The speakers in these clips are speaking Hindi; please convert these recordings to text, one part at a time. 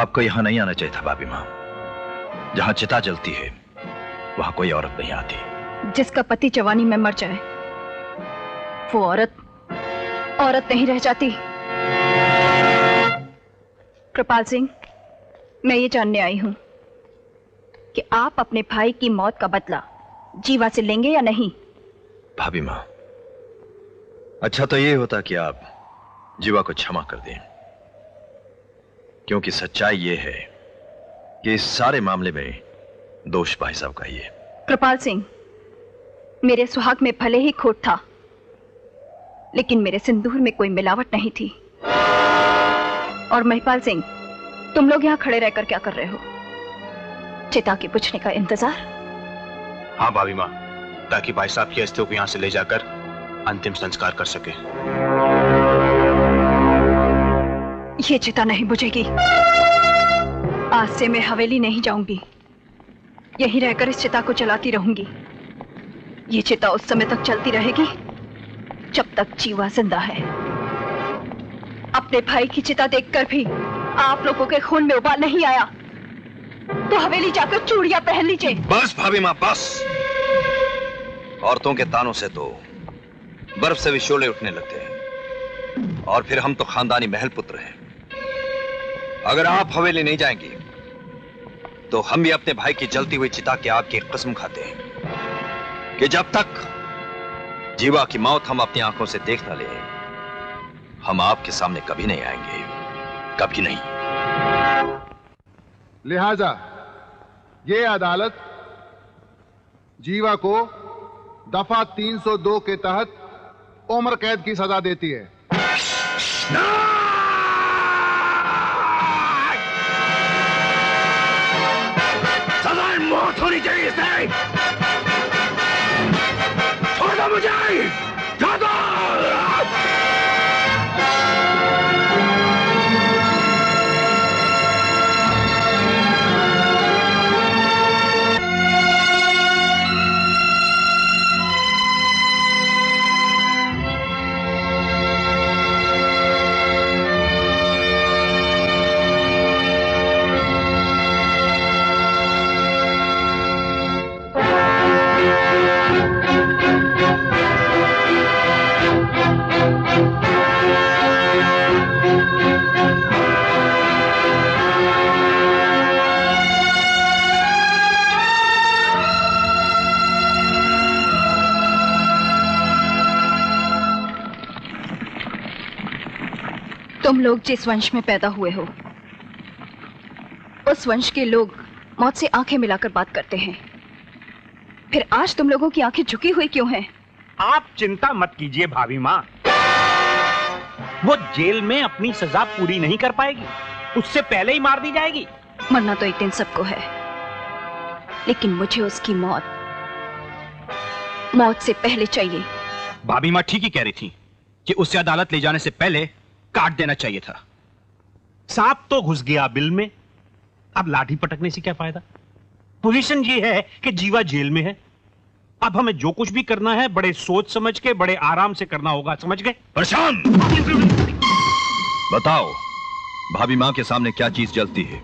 आपको यहां नहीं आना चाहिए था भाभी मां। जहां चिता जलती है वहां कोई औरत नहीं आती। जिसका पति जवानी में मर जाए वो औरत नहीं रह जाती। कृपाल सिंह, मैं ये जानने आई हूं कि आप अपने भाई की मौत का बदला जीवा से लेंगे या नहीं। भाभी मां, अच्छा तो ये होता कि आप जीवा को क्षमा कर दें, क्योंकि सच्चाई ये है कि इस सारे मामले में दोष भाई साहब का ही है। कृपाल सिंह, मेरे सुहाग में भले ही खोट था, लेकिन मेरे सिंदूर में कोई मिलावट नहीं थी। और महिपाल सिंह, तुम लोग यहां खड़े रहकर क्या कर रहे हो? चिता के पूछने का इंतजार? हाँ भाभी माँ, ताकि भाई साहब की अस्थियों को यहां से ले जाकर अंतिम संस्कार कर सके। ये चिता नहीं बुझेगी। आज से मैं हवेली नहीं जाऊंगी, यहीं रहकर इस चिता को चलाती रहूंगी। ये चिता उस समय तक चलती रहेगी जब तक जीवा जिंदा है। अपने भाई की चिता देखकर भी आप लोगों के खून में उबाल नहीं आया तो हवेली जाकर चूड़ियां पहन लीजिए। बस भाभी मां, बस। औरतों के तानों से तो बर्फ से भी शोले उठने लगते हैं, और फिर हम तो खानदानी महल पुत्र हैं। अगर आप हवेली नहीं जाएंगी तो हम भी अपने भाई की जलती हुई चिता की आग की कसम खाते हैं कि जब तक जीवा की मौत हम अपनी आंखों से देख न ले, हम आपके सामने कभी नहीं आएंगे, कभी नहीं। लिहाजा ये अदालत जीवा को दफा 302 के तहत उम्र कैद की सजा देती है। सजाए मौत होनी चाहिए इसे। छोड़ दो मुझे, छोड़ दो। तुम लोग जिस वंश में पैदा हुए हो उस वंश के लोग मौत से आंखें मिलाकर बात करते हैं। फिर आज तुम लोगों की आंखें झुकी हुई क्यों हैं? आप चिंता मत कीजिए भाभी माँ, वो जेल में अपनी सजा पूरी नहीं कर पाएगी, उससे पहले ही मार दी जाएगी। मरना तो एक दिन सबको है, लेकिन मुझे उसकी मौत से पहले चाहिए। भाभी माँ ठीक ही कह रही थी कि उसे अदालत ले जाने से पहले काट देना चाहिए था। सांप तो घुस गया बिल में, अब लाठी पटकने से क्या फायदा। पोजीशन ये है कि जीवा जेल में है, अब हमें जो कुछ भी करना है बड़े सोच समझ के, बड़े आराम से करना होगा, समझ गए? प्रशांत, बताओ भाभी मां के सामने क्या चीज जलती है?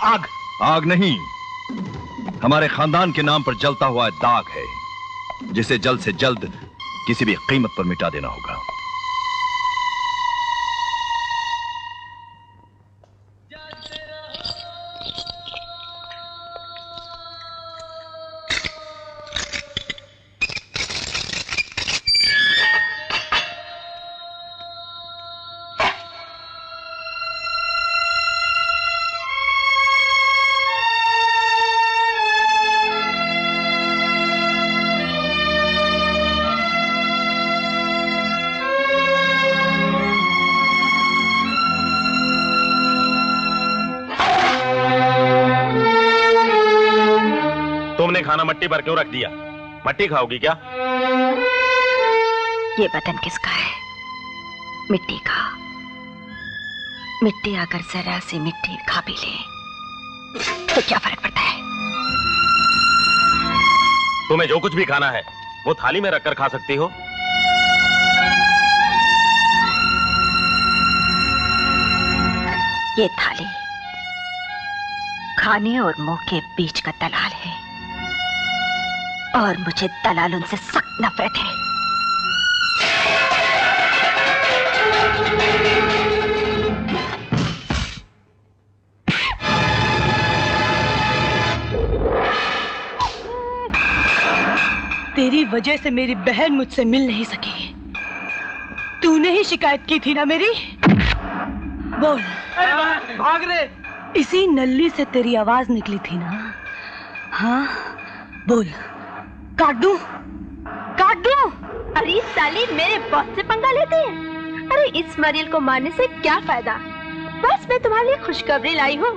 आग। आग नहीं, हमारे खानदान के नाम पर जलता हुआ दाग है, जिसे जल्द से जल्द किसी भी कीमत पर मिटा देना होगा। खाना मट्टी पर क्यों रख दिया? मट्टी खाओगी क्या? ये बदन किसका है? मिट्टी का। मिट्टी अगर जरा सी मिट्टी खा भी ले तो क्या फर्क पड़ता है? तुम्हें जो कुछ भी खाना है वो थाली में रखकर खा सकती हो। ये थाली खाने और मुंह के बीच का दलाल है, और मुझे दलालों से सख्त नफरत है। तेरी वजह से मेरी बहन मुझसे मिल नहीं सकी। तूने ही शिकायत की थी ना मेरी? बोल। भाग रहे। इसी नल्ली से तेरी आवाज निकली थी ना? हाँ बोल, काट दूं? काट दूं? अरे साली, मेरे बॉस से पंगा लेते हैं। अरे इस मरील को मारने से क्या फायदा? बस मैं तुम्हारे लिए खुशखबरी लाई हूँ।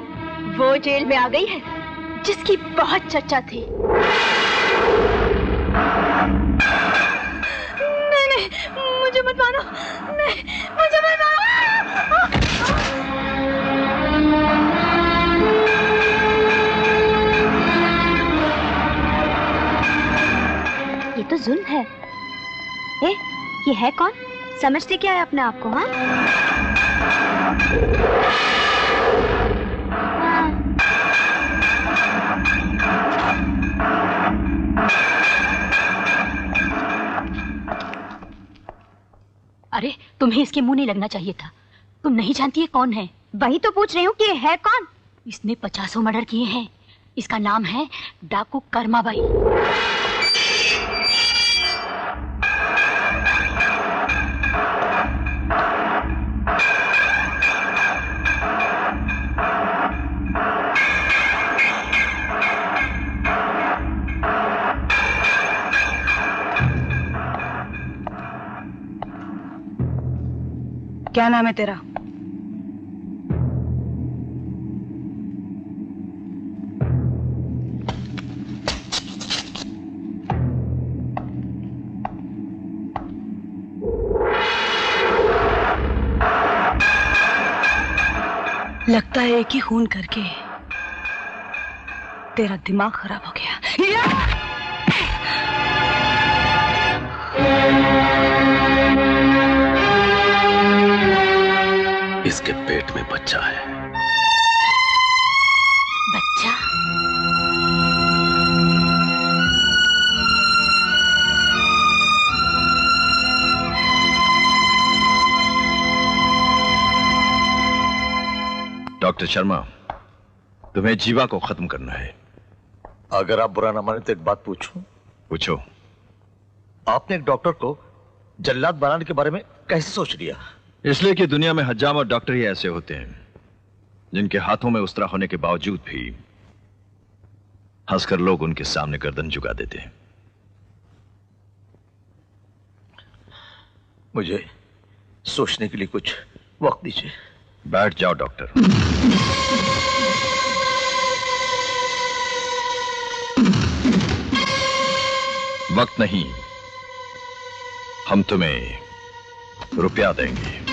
वो जेल में आ गई है जिसकी बहुत चर्चा थी। नहीं नहीं, मुझे मत मारो। नहीं, मुझे मत मारो। ये तो जुल्म है। ये है कौन? समझते क्या है अपने आप को? हाँ, अरे तुम्हें इसके मुंह नहीं लगना चाहिए था। तुम नहीं जानती है कौन है? वही तो पूछ रही हूँ कि है कौन? इसने 50 मर्डर किए हैं। इसका नाम है डाकू कर्माबाई। क्या नाम है तेरा? लगता है एक ही खून करके तेरा दिमाग खराब हो गया। इसके पेट में बच्चा है। बच्चा? डॉक्टर शर्मा, तुम्हें जीवा को खत्म करना है। अगर आप बुरा ना माने तो एक बात पूछूं? पूछो। आपने एक डॉक्टर को जल्लाद बनाने के बारे में कैसे सोच लिया? इसलिए कि दुनिया में हजाम और डॉक्टर ही ऐसे होते हैं जिनके हाथों में उस्तरा होने के बावजूद भी हंसकर लोग उनके सामने गर्दन झुका देते हैं। मुझे सोचने के लिए कुछ वक्त दीजिए। बैठ जाओ डॉक्टर। वक्त नहीं, हम तुम्हें रुपया देंगे।